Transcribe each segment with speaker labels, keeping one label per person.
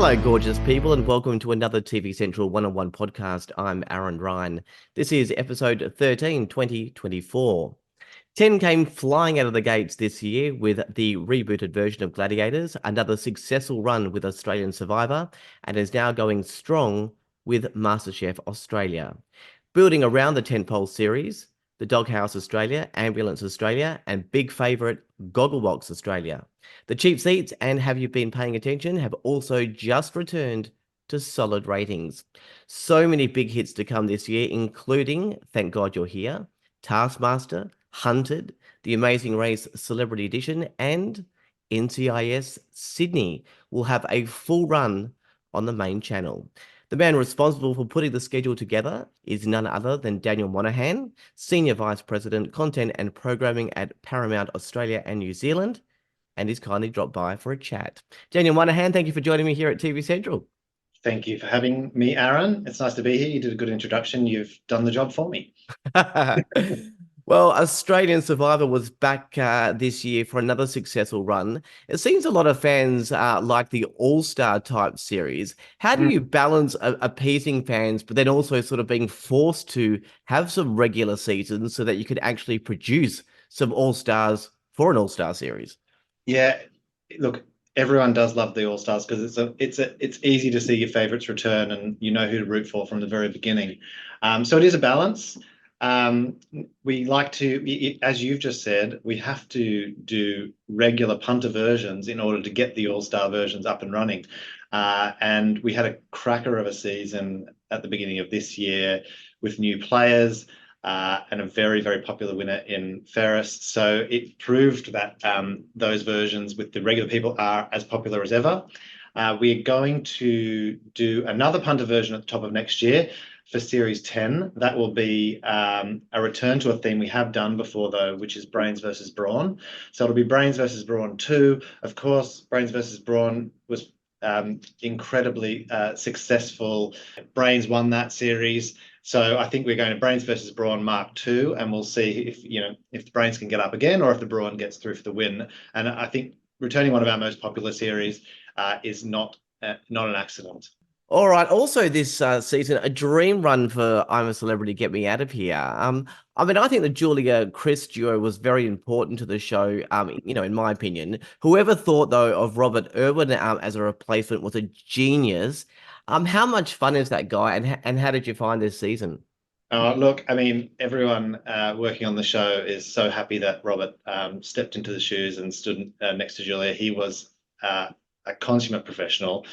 Speaker 1: Hello, gorgeous people, and welcome to another TV Central one-on-one podcast. I'm Aaron Ryan. This is episode 13, 2024. 10 came flying out of the gates this year with the rebooted version of Gladiators, another successful run with Australian Survivor, and is now going strong with MasterChef Australia. Building around the tentpole series, the Doghouse Australia, Ambulance Australia, and big favourite Gogglebox Australia. The cheap seats and Have You Been Paying Attention have also just returned to solid ratings. So many big hits to come this year, including Thank God You're Here, Taskmaster, Hunted, The Amazing Race Celebrity Edition, and NCIS Sydney will have a full run on the main channel. The man responsible for putting the schedule together is none other than Daniel Monaghan, Senior Vice President, Content and Programming at Paramount Australia and New Zealand, and he's kindly dropped by for a chat. Daniel Monaghan, thank you for joining me here at TV Central.
Speaker 2: Thank you for having me, Aaron. It's nice to be here. You did a good introduction. You've done the job for me.
Speaker 1: Well, Australian Survivor was back this year for another successful run. It seems a lot of fans like the all-star type series. How do you balance appeasing fans, but then also sort of being forced to have some regular seasons so that you could actually produce some all-stars for an all-star series?
Speaker 2: Yeah, look, everyone does love the All-Stars because it's easy to see your favorites return and you know who to root for from the very beginning. So it is a balance. We like to, as you've just said, we have to do regular punter versions in order to get the all-star versions up and running. And we had a cracker of a season at the beginning of this year with new players and a very, very popular winner in Ferris. So it proved that those versions with the regular people are as popular as ever. We're going to do another punter version at the top of next year for Series 10. That will be a return to a theme we have done before, though, which is Brains versus Brawn. So it'll be Brains versus Brawn 2. Of course, Brains versus Brawn was incredibly successful. Brains won that series. So I think we're going to Brains versus Brawn Mark 2, and we'll see if the Brains can get up again or if the Brawn gets through for the win. And I think returning one of our most popular series is not an accident.
Speaker 1: All right. Also, this season, a dream run for I'm a Celebrity, Get Me Out of Here. I think the Julia Chris duo was very important to the show. In my opinion, whoever thought though of Robert Irwin as a replacement was a genius. How much fun is that guy, and how did you find this season?
Speaker 2: Look, I mean, everyone working on the show is so happy that Robert stepped into the shoes and stood next to Julia. He was a consummate professional.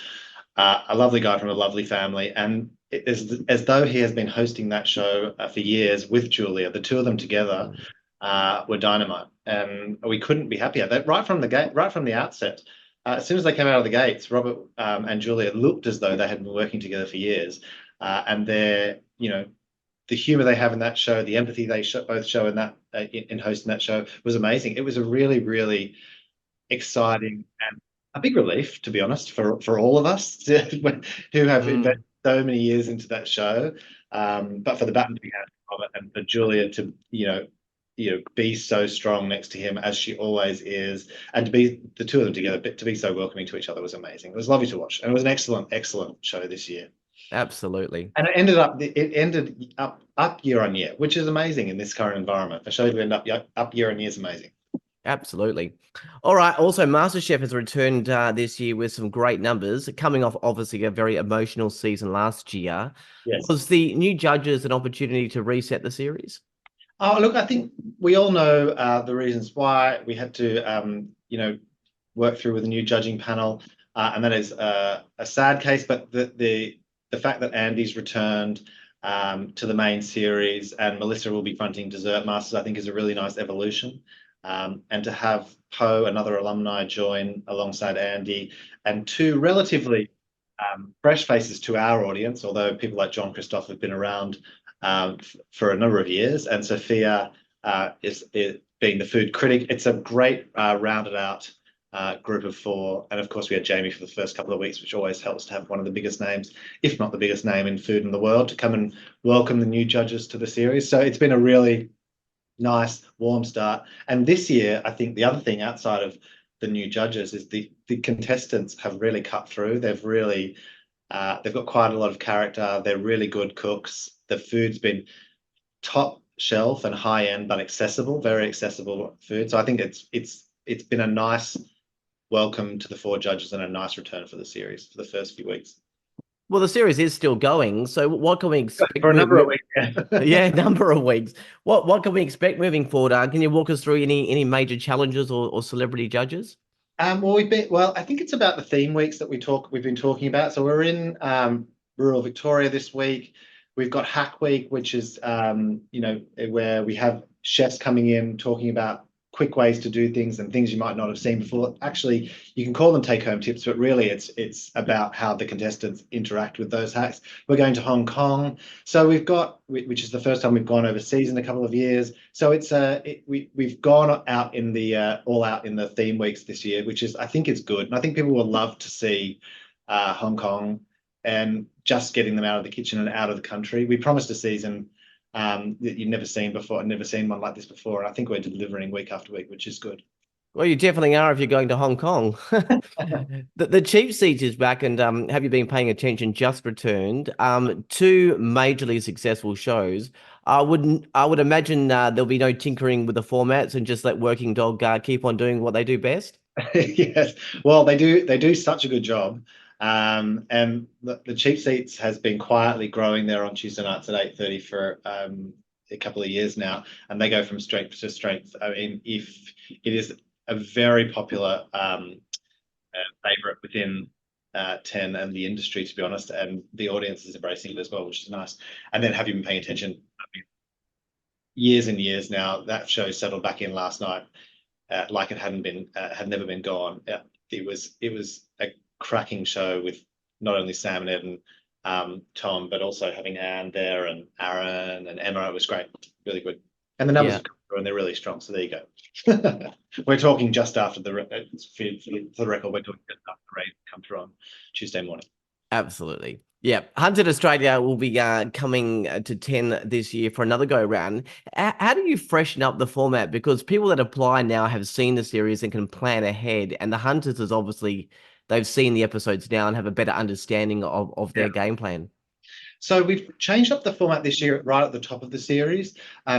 Speaker 2: A lovely guy from a lovely family, and it is as though he has been hosting that show for years with Julia. The two of them together were dynamite, and we couldn't be happier. That right from the outset, as soon as they came out of the gates, Robert and Julia looked as though they had been working together for years, and the humor they have in that show, the empathy they both show in that in hosting that show was amazing. It was a really, really exciting and a big relief, to be honest, for all of us who have invested so many years into that show. But for the baton to be handed to Robert and for Julia to be so strong next to him as she always is, and to be the two of them together, to be so welcoming to each other was amazing. It was lovely to watch, and it was an excellent, excellent show this year.
Speaker 1: Absolutely.
Speaker 2: And it ended up year on year, which is amazing in this current environment. A show to end up year on year is amazing.
Speaker 1: Absolutely. All right. Also, MasterChef has returned this year with some great numbers, coming off obviously a very emotional season last year.
Speaker 2: Yes.
Speaker 1: Was the new judges an opportunity to reset the series?
Speaker 2: Oh, look, I think we all know the reasons why we had to, work through with a new judging panel, and that is a sad case. But the fact that Andy's returned to the main series and Melissa will be fronting Dessert Masters, I think, is a really nice evolution. And to have Poe, another alumni, join alongside Andy, and two relatively fresh faces to our audience, although people like John Christoph have been around for a number of years, and Sophia is being the food critic. It's a great rounded out group of four. And of course, we had Jamie for the first couple of weeks, which always helps to have one of the biggest names, if not the biggest name in food in the world, to come and welcome the new judges to the series. So it's been a really nice, warm start. And this year, I think the other thing outside of the new judges is the contestants have really cut through. They've got quite a lot of character. They're really good cooks. The food's been top shelf and high end, but accessible, very accessible food. So I think it's been a nice welcome to the four judges and a nice return for the series for the first few weeks.
Speaker 1: Well, the series is still going, so what can we expect?
Speaker 2: For a number of weeks.
Speaker 1: Yeah, number of weeks. What can we expect moving forward? Can you walk us through any major challenges or celebrity judges?
Speaker 2: Well, I think it's about the theme weeks that we've been talking about. So we're in rural Victoria this week. We've got Hack Week, which is where we have chefs coming in talking about quick ways to do things and things you might not have seen before. Actually, you can call them take-home tips, but really it's about how the contestants interact with those hacks. We're going to Hong Kong, so which is the first time we've gone overseas in a couple of years. So we've gone out in the all out in the theme weeks this year, which is I think it's good, and I think people will love to see Hong Kong and just getting them out of the kitchen and out of the country. We promised a season that you've never seen before, never seen one like this before. And I think we're delivering week after week, which is good.
Speaker 1: Well, you definitely are if you're going to Hong Kong. The cheap seats is back, and have you been paying attention? Just returned. Two majorly successful shows. I would imagine there'll be no tinkering with the formats and just let Working Dog keep on doing what they do best.
Speaker 2: Yes, well, they do such a good job. And the cheap seats has been quietly growing there on Tuesday nights at 8:30 for a couple of years now, and they go from strength to strength. I mean, if it is a very popular favorite within 10 and the industry, to be honest, and the audience is embracing it as well, which is nice. And then have you been paying attention? I mean, years and years now, that show settled back in last night like it had never been gone. It was a cracking show with not only Sam and Ed and Tom, but also having Anne there and Aaron and Emma. It was great, really good. And the numbers
Speaker 1: Yeah.
Speaker 2: have come through and they're really strong. So there you go. We're talking just after for the record, we're talking just after the raid come through on Tuesday morning.
Speaker 1: Absolutely. Yeah. Hunted Australia will be coming to 10 this year for another go round. How do you freshen up the format? Because people that apply now have seen the series and can plan ahead. And the Hunters is obviously, they've seen the episodes now and have a better understanding of their game plan.
Speaker 2: So we've changed up the format this year right at the top of the series.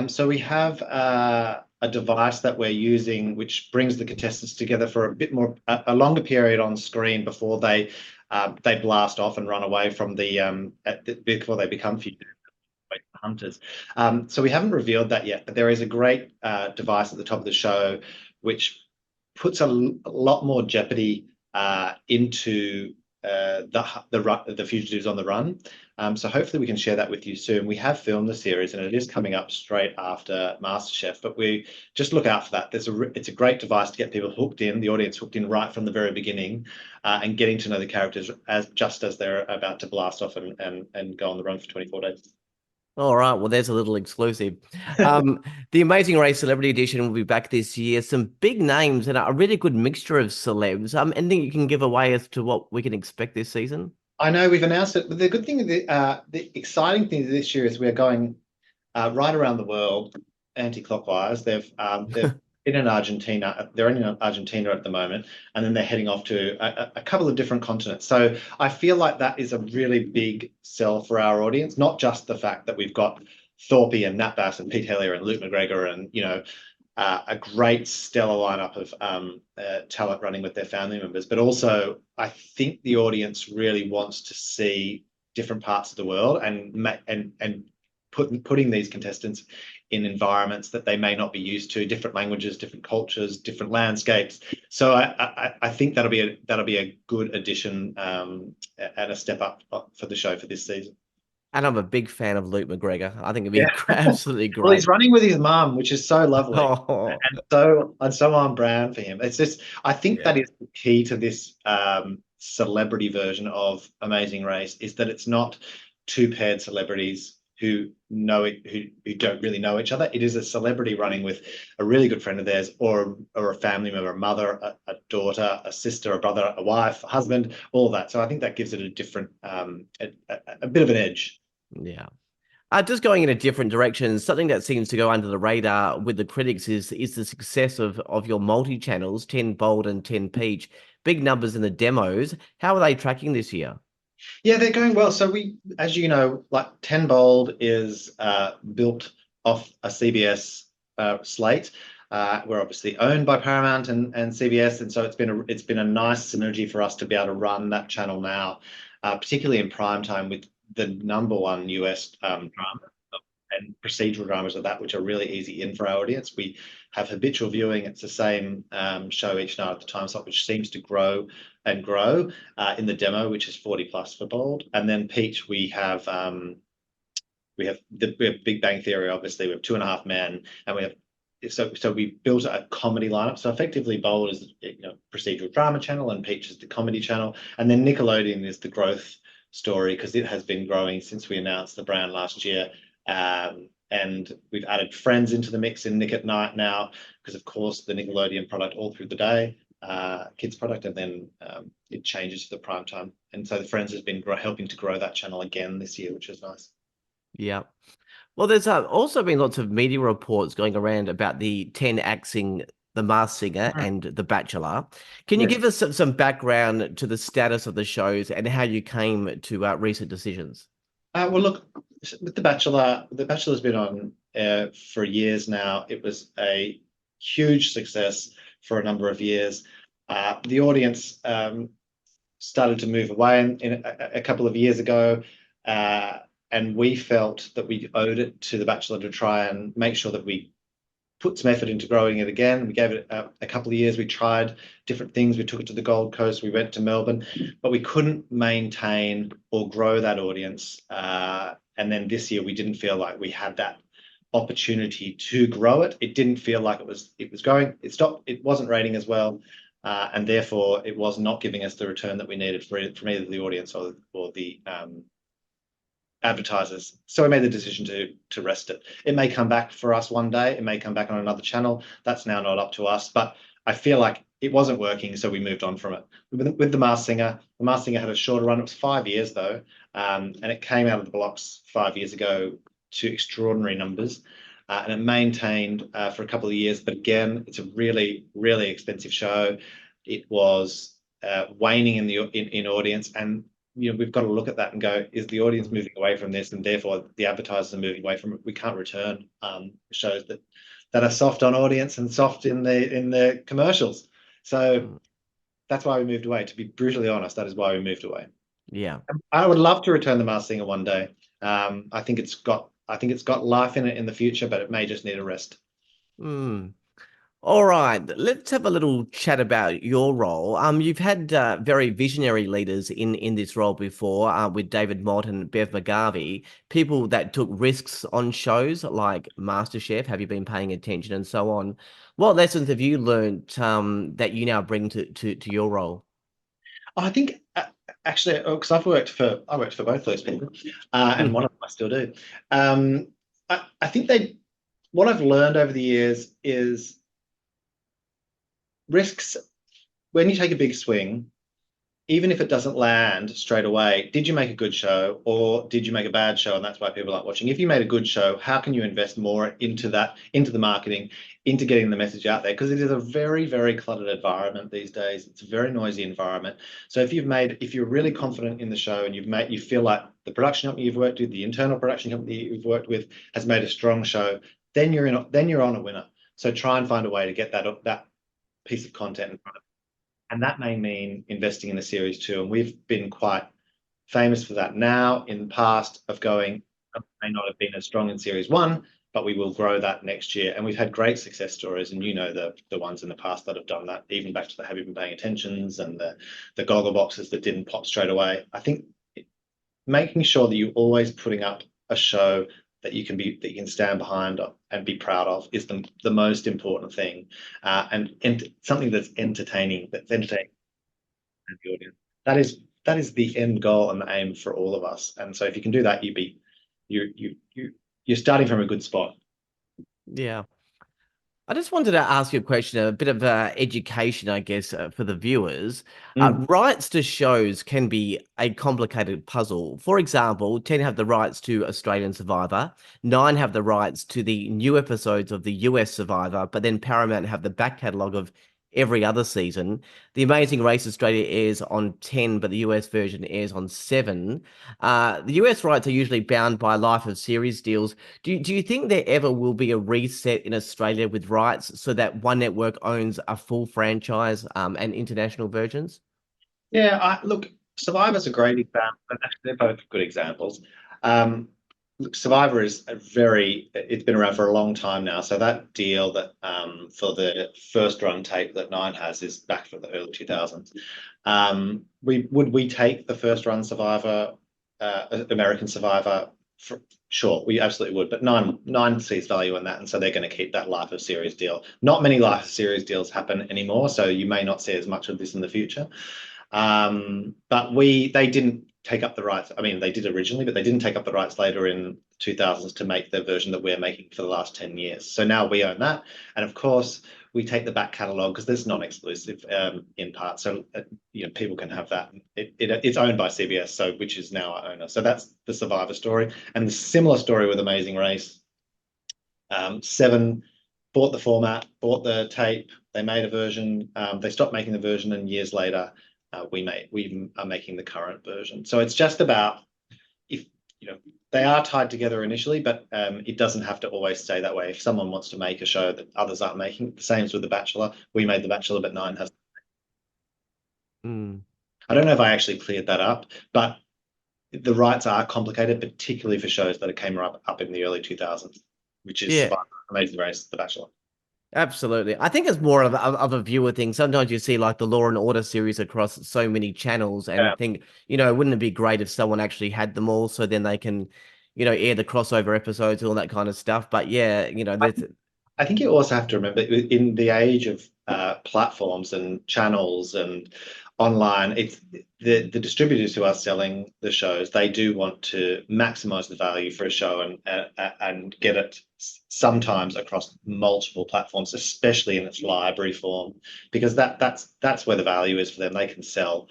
Speaker 2: So we have a device that we're using, which brings the contestants together for a longer period on screen before they blast off and run away from before they become fugitive hunters. So we haven't revealed that yet, but there is a great device at the top of the show which puts a lot more jeopardy into the fugitives on the run. So hopefully we can share that with you soon. We have filmed the series and it is coming up straight after MasterChef, but we just look out for that. It's a great device to get people hooked in, the audience hooked in right from the very beginning, and getting to know the characters just as they're about to blast off and go on the run for 24 days.
Speaker 1: All right. Well, there's a little exclusive. The Amazing Race Celebrity Edition will be back this year. Some big names and a really good mixture of celebs. Anything you can give away as to what we can expect this season?
Speaker 2: I know we've announced it, but the good thing, the exciting thing this year is we're going right around the world anti-clockwise. They've been in Argentina. They're in Argentina at the moment, and then they're heading off to a couple of different continents. So I feel like that is a really big sell for our audience, not just the fact that we've got Thorpe and Nat Bass and Pete Hellier and Luke McGregor and a great stellar lineup of talent running with their family members, but also I think the audience really wants to see different parts of the world and putting these contestants in environments that they may not be used to, different languages, different cultures, different landscapes. So I think that'll be a good addition and a step up for the show for this season.
Speaker 1: And I'm a big fan of Luke McGregor. I think it'd be absolutely great.
Speaker 2: Well, he's running with his mum, which is so lovely,
Speaker 1: Oh.
Speaker 2: and so on brand for him. It's just, I think that is the key to this celebrity version of Amazing Race, is that it's not two paired celebrities who don't really know each other. It is a celebrity running with a really good friend of theirs, or a family member, a mother, a daughter, a sister, a brother, a wife, a husband, all that. So I think that gives it a different, a bit of an edge.
Speaker 1: Yeah. Just going in a different direction, something that seems to go under the radar with the critics is the success of your multi-channels, 10 Bold and 10 Peach. Big numbers in the demos. How are they tracking this year?
Speaker 2: Yeah, they're going well. So we, as you know, like 10 Bold is built off a CBS slate. We're obviously owned by Paramount and CBS, and so it's been a nice synergy for us to be able to run that channel now, particularly in prime time with the number one US drama and procedural dramas of that, which are really easy in for our audience. We have habitual viewing. It's the same show each night at the time slot, which seems to grow and grow in the demo, which is 40 plus for Bold. And then Peach, we have Big Bang Theory, obviously. We have Two and a Half Men, and we have so we built a comedy lineup. So effectively, Bold is procedural drama channel, and Peach is the comedy channel, and then Nickelodeon is the growth story because it has been growing since we announced the brand last year. And we've added Friends into the mix in Nick at Night now, because of course the Nickelodeon product all through the day, kids product, and then it changes to the prime time. And so the Friends has been helping to grow that channel again this year, which is nice.
Speaker 1: Yeah. Well, there's also been lots of media reports going around about the 10 axing The Masked Singer and The Bachelor. Can you
Speaker 2: Yes.
Speaker 1: give us some background to the status of the shows and how you came to recent decisions?
Speaker 2: Well, look, with The Bachelor's been on for years now. It was a huge success for a number of years. The audience started to move away in a couple of years ago, and we felt that we owed it to The Bachelor to try and make sure that we put some effort into growing it again. We gave it a couple of years. We tried different things. We took it to the Gold Coast. We went to Melbourne, but we couldn't maintain or grow that audience. And then this year, we didn't feel like we had that opportunity to grow it. It didn't feel like it was growing. It stopped. It wasn't rating as well, and therefore it was not giving us the return that we needed from either the audience or the advertisers. So we made the decision to rest it. It may come back for us one day. It may come back on another channel. That's now not up to us. But I feel like it wasn't working, so we moved on from it. With The Masked Singer, The Masked Singer had a shorter run. It was 5 years though, and it came out of the blocks 5 years ago to extraordinary numbers. And it maintained for a couple of years. But again, it's a really, really expensive show. It was waning in audience, and we've got to look at that and go, is the audience moving away from this, and therefore the advertisers are moving away from it? We can't return shows that are soft on audience and soft in the commercials. So that's why we moved away. To be brutally honest, that is why we moved away.
Speaker 1: Yeah.
Speaker 2: I would love to return The Masked Singer one day. I think it's got life in it in the future, but it may just need a rest.
Speaker 1: Mm. All right, let's have a little chat about your role. You've had very visionary leaders in this role before, with David Mott and Bev McGarvey, people that took risks on shows like MasterChef. Have you been paying attention, and so on? What lessons have you learned that you now bring to your role?
Speaker 2: I think actually, because I worked for both those people, and one of them I still do. I think what I've learned over the years is risks. When you take a big swing, even if it doesn't land straight away, did you make a good show or did you make a bad show? And that's why people aren't watching. If you made a good show, how can you invest more into that, into the marketing, into getting the message out there? Because it is a very, very cluttered environment these days. It's a very noisy environment. So if you're really confident in the show and you feel like the production company you've worked with, the internal production company you've worked with has made a strong show, then you're on a winner. So try and find a way to get that piece of content in front of. And that may mean investing in a series too. And we've been quite famous for that now. In the past of going, may not have been as strong in series one, but we will grow that next year. And we've had great success stories, and the ones in the past that have done that, even back to the Have You Been Paying Attentions and the goggle boxes that didn't pop straight away. I think making sure that you're always putting up a show that you can stand behind and be proud of is the most important thing, and something that's entertaining to the audience. That is the end goal and the aim for all of us. And so if you can do that, you're starting from a good spot.
Speaker 1: Yeah. I just wanted to ask you a question, a bit of education, I guess, for the viewers.
Speaker 2: Mm.
Speaker 1: Rights to shows can be a complicated puzzle. For example, 10 have the rights to Australian Survivor, 9 have the rights to the new episodes of the US Survivor, but then Paramount have the back catalogue of every other season. The Amazing Race Australia airs on 10, but the US version airs on 7. The US rights are usually bound by life of series deals. Do you think there ever will be a reset in Australia with rights so that one network owns a full franchise and international versions?
Speaker 2: Yeah, look, Survivor's a great example. Actually, they're both good examples. Look, Survivor is it's been around for a long time now. So that deal that for the first run tape that Nine has is back from the early 2000s. We take the first run Survivor, American Survivor? Sure, we absolutely would. But Nine sees value in that, and so they're going to keep that life of series deal. Not many life of series deals happen anymore, so you may not see as much of this in the future. But they didn't take up the rights. I mean, they did originally, but they didn't take up the rights later in 2000s to make the version that we're making for the last 10 years. So now we own that. And of course, we take the back catalogue because there's non-exclusive in part. So, people can have that. It's owned by CBS, so which is now our owner. So that's the Survivor story. And the similar story with Amazing Race. Seven bought the format, bought the tape. They made a version. They stopped making the version, and years later, we are making the current version. So it's just about if they are tied together initially, but it doesn't have to always stay that way. If someone wants to make a show that others aren't making, the same as with The Bachelor. We made The Bachelor, but Nine has.
Speaker 1: Mm.
Speaker 2: I don't know if I actually cleared that up, but the rights are complicated, particularly for shows that came up in the early 2000s, which is
Speaker 1: Yeah.
Speaker 2: Survivor, Amazing Race, The Bachelor.
Speaker 1: Absolutely. I think it's more of a viewer thing. Sometimes you see like the Law and Order series across so many channels
Speaker 2: Yeah.
Speaker 1: and think, wouldn't it be great if someone actually had them all so then they can, air the crossover episodes and all that kind of stuff. But yeah, there's
Speaker 2: I think you also have to remember in the age of platforms and channels and online, it's the distributors who are selling the shows. They do want to maximize the value for a show and get it sometimes across multiple platforms, especially in its library form, because that's where the value is for them. They can sell,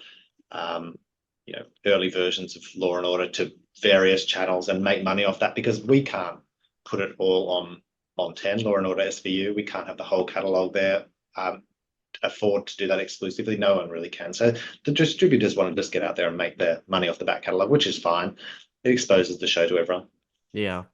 Speaker 2: early versions of Law and Order to various channels and make money off that because we can't put it all on 10, Law and Order SVU. We can't have the whole catalogue there, afford to do that exclusively. No one really can. So the distributors want to just get out there and make their money off the back catalogue, which is fine. It exposes the show to everyone.
Speaker 1: yeah.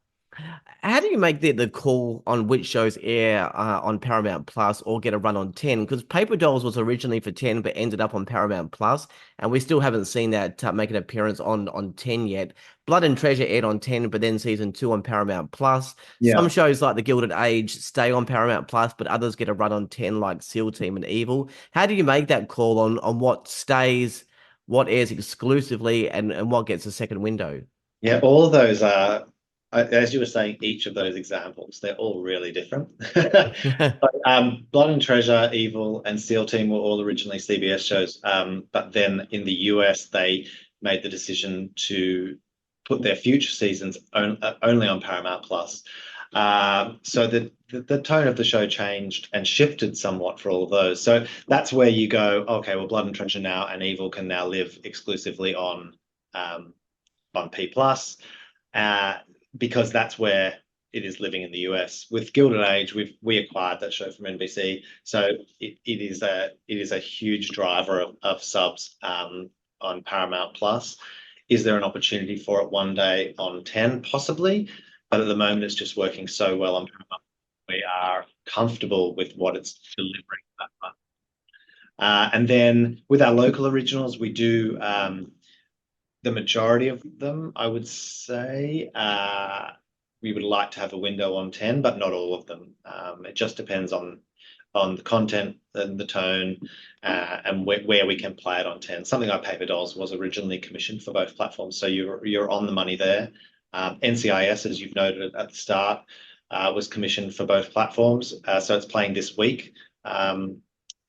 Speaker 1: How do you make the call on which shows air on Paramount Plus or get a run on 10? Because Paper Dolls was originally for 10 but ended up on Paramount Plus, and we still haven't seen that make an appearance on 10 yet. Blood and Treasure aired on 10, but then season 2 on Paramount Plus. Some
Speaker 2: Yeah.
Speaker 1: shows like The Gilded Age stay on Paramount Plus, but others get a run on 10, like SEAL Team and Evil. How do you make that call on what stays, what airs exclusively, and what gets a second window?
Speaker 2: Yeah, all of those are, as you were saying, each of those examples, they're all really different. Blood and Treasure, Evil, and SEAL Team were all originally CBS shows, but then in the US, they made the decision to put their future seasons only on Paramount Plus. So the tone of the show changed and shifted somewhat for all of those. So that's where you go, okay, well, Blood and Treasure now and Evil can now live exclusively on P Plus, because that's where it is living in the US. With Gilded Age, we acquired that show from NBC, so it is a huge driver of subs on Paramount Plus. Is there an opportunity for it one day on 10? Possibly, but at the moment it's just working so well on Paramount. We are comfortable with what it's delivering that month. And then with our local originals, we do the majority of them, I would say. We would like to have a window on 10, but not all of them. It just depends on the content and the tone, and where we can play it on 10. Something like Paper Dolls was originally commissioned for both platforms, so you're on the money there. NCIS, as you've noted at the start, was commissioned for both platforms, so it's playing this week,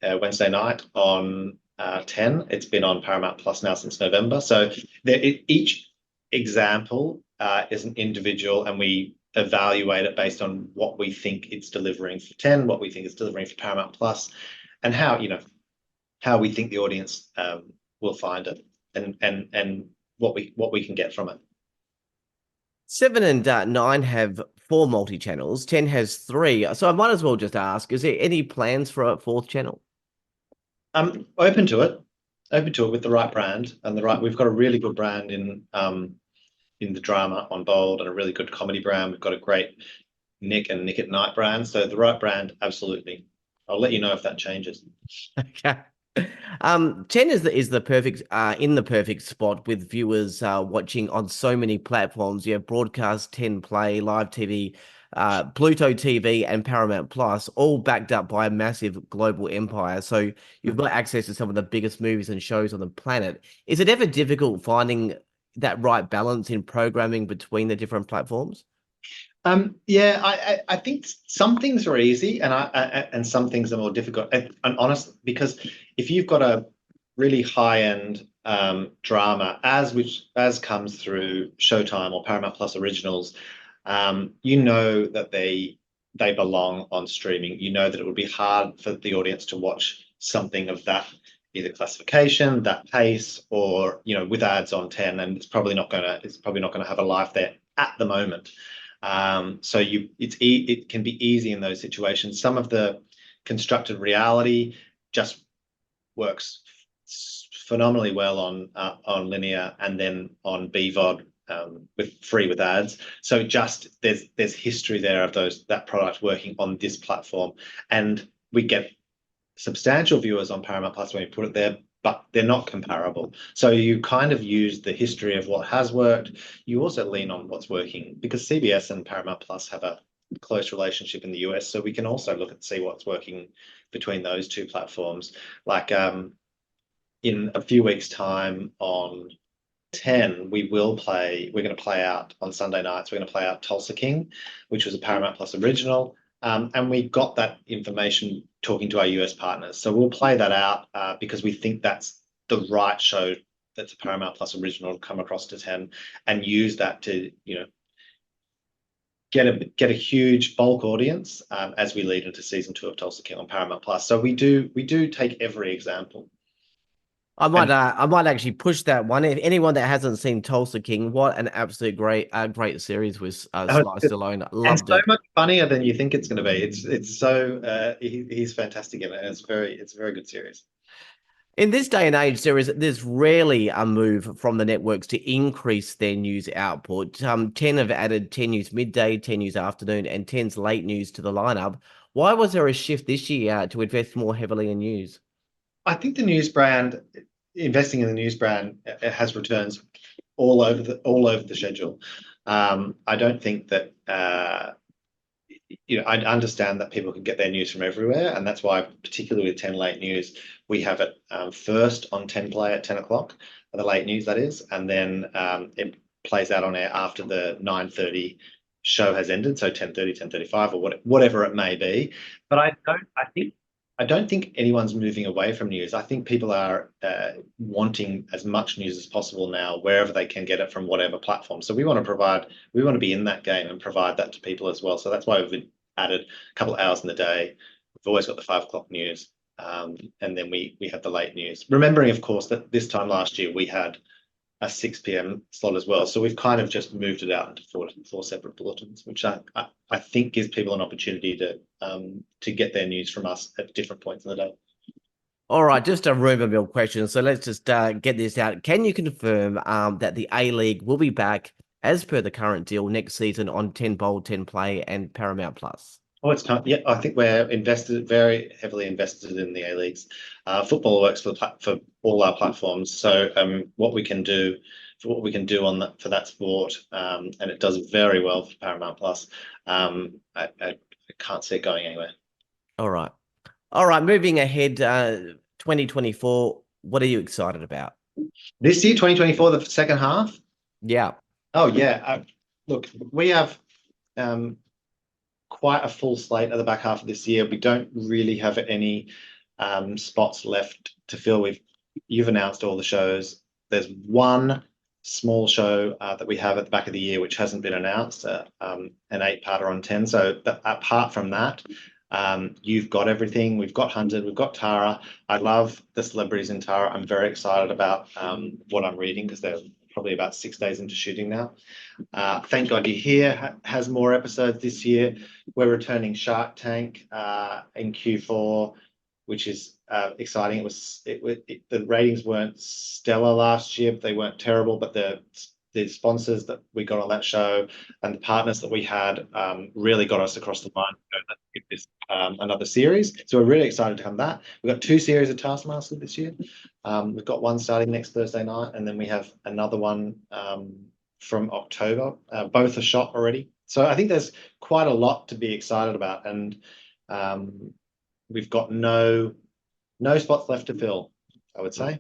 Speaker 2: Wednesday night on 10. It's been on Paramount Plus now since November. So each example is an individual, and we evaluate it based on what we think it's delivering for 10, what we think it's delivering for Paramount Plus, and how we think the audience will find it, and what we can get from it.
Speaker 1: 7 and 9 have 4 multi-channels. 10 has 3. So I might as well just ask: is there any plans for a 4th channel?
Speaker 2: I'm open to it. With the right brand and the right. We've got a really good brand in the drama on Bold, and a really good comedy brand. We've got a great Nick and Nick at Night brand. So the right brand, absolutely. I'll let you know if that changes.
Speaker 1: Okay. 10 is the perfect in the perfect spot with viewers watching on so many platforms. You have broadcast, 10 Play, live TV, Pluto TV, and Paramount Plus, all backed up by a massive global empire. So you've got access to some of the biggest movies and shows on the planet. Is it ever difficult finding that right balance in programming between the different platforms?
Speaker 2: Yeah, I think some things are easy, and some things are more difficult. And honestly, because if you've got a really high-end drama, as comes through Showtime or Paramount Plus originals, you know that they belong on streaming. You know that it would be hard for the audience to watch something of that either classification, that pace, or with ads on 10, and it's probably not gonna have a life there at the moment. So it can be easy in those situations. Some of the constructed reality just works phenomenally well on linear, and then on BVOD with ads. So just there's history there of that product working on this platform, and we get substantial viewers on Paramount Plus when we put it there, but they're not comparable. So you kind of use the history of what has worked. You also lean on what's working, because CBS and Paramount Plus have a close relationship in the US. So we can also look and see what's working between those two platforms. Like in a few weeks' time on 10, we're going to play out on Sunday nights, we're going to play out Tulsa King, which was a Paramount Plus original. And we got that information talking to our US partners. So we'll play that out because we think that's the right show, that's a Paramount Plus original, to come across to 10, and use that to, get a huge bulk audience as we lead into season 2 of Tulsa King on Paramount Plus. So we do take every example.
Speaker 1: I might actually push that one. If anyone that hasn't seen Tulsa King, what an absolute great series with Sly Stallone. Loved
Speaker 2: so
Speaker 1: it.
Speaker 2: much funnier than you think it's going to be. It's so he's fantastic in it, and it's a very good series.
Speaker 1: In this day and age, there's rarely a move from the networks to increase their news output. 10 have added 10 News Midday, 10 News Afternoon, and 10's Late News to the lineup. Why was there a shift this year to invest more heavily in news?
Speaker 2: I think investing in the news brand, it has returns all over the schedule. I don't think that I understand that people can get their news from everywhere, and that's why, particularly with 10 Late News, we have it first on 10 Play at 10 o'clock, the late news that is, and then it plays out on air after the 9:30 show has ended, so 10:30, 10:35, or whatever it may be. But I don't think anyone's moving away from news. I think people are wanting as much news as possible now, wherever they can get it from whatever platform. So we want to be in that game and provide that to people as well. So that's why we've added a couple of hours in the day. We've always got the 5 o'clock news, and then we have the late news. Remembering, of course, that this time last year we had a 6 p.m. slot as well. So we've kind of just moved it out into four separate bulletins, which I think gives people an opportunity to get their news from us at different points in the day.
Speaker 1: All right, just a rumor mill question. So let's just get this out. Can you confirm that the A-League will be back as per the current deal next season on 10 Bold, 10 Play, and Paramount Plus?
Speaker 2: Oh, it's time. Yeah, I think we're very heavily invested in the A-Leagues. Football works for all our platforms. So what we can do for that sport, and it does very well for Paramount Plus. I can't see it going anywhere.
Speaker 1: All right. Moving ahead, 2024. What are you excited about?
Speaker 2: This year, 2024, the second half.
Speaker 1: Yeah.
Speaker 2: Oh yeah. Look, we have quite a full slate at the back half of this year. We don't really have any spots left to fill with. You've announced all the shows. There's one small show that we have at the back of the year, which hasn't been announced, an 8-parter on 10. So apart from that, you've got everything. We've got Hunted, we've got Tara. I love the celebrities in Tara. I'm very excited about what I'm reading because they're probably about 6 days into shooting now. Thank God You're Here has more episodes this year. We're returning Shark Tank in Q4, which is exciting. The ratings weren't stellar last year, but they weren't terrible. But the sponsors that we got on that show and the partners that we had really got us across the line to give this another series. So we're really excited to come back. We've got 2 series of Taskmaster this year. We've got one starting next Thursday night, and then we have another one from October. Both are shot already. So I think there's quite a lot to be excited about, and we've got no spots left to fill, I would say.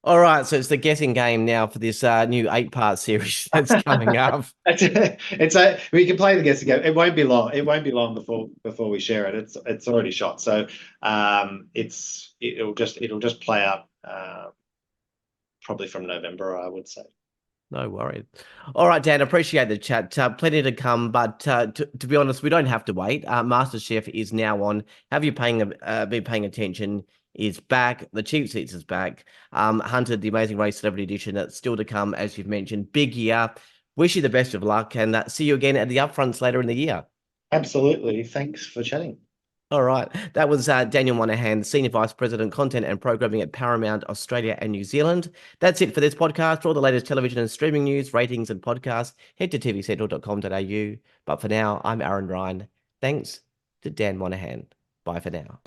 Speaker 1: All right, so it's the guessing game now for this new 8-part series that's coming up.
Speaker 2: We can play the guessing game. It won't be long. It won't be long before we share it. It's already shot, so it'll just play out probably from November, I would say.
Speaker 1: No worries. All right, Dan, appreciate the chat. Plenty to come, but to be honest, we don't have to wait. MasterChef is now on. Have you been paying attention? Is back. The cheap seats is back. Hunted, the Amazing Race Celebrity Edition, that's still to come, as you've mentioned. Big year. Wish you the best of luck, and see you again at the upfronts later in the year.
Speaker 2: Absolutely. Thanks for chatting.
Speaker 1: All right. That was Daniel Monaghan, Senior Vice President, Content and Programming at Paramount, Australia and New Zealand. That's it for this podcast. For all the latest television and streaming news, ratings and podcasts, head to tvcentral.com.au. But for now, I'm Aaron Ryan. Thanks to Dan Monaghan. Bye for now.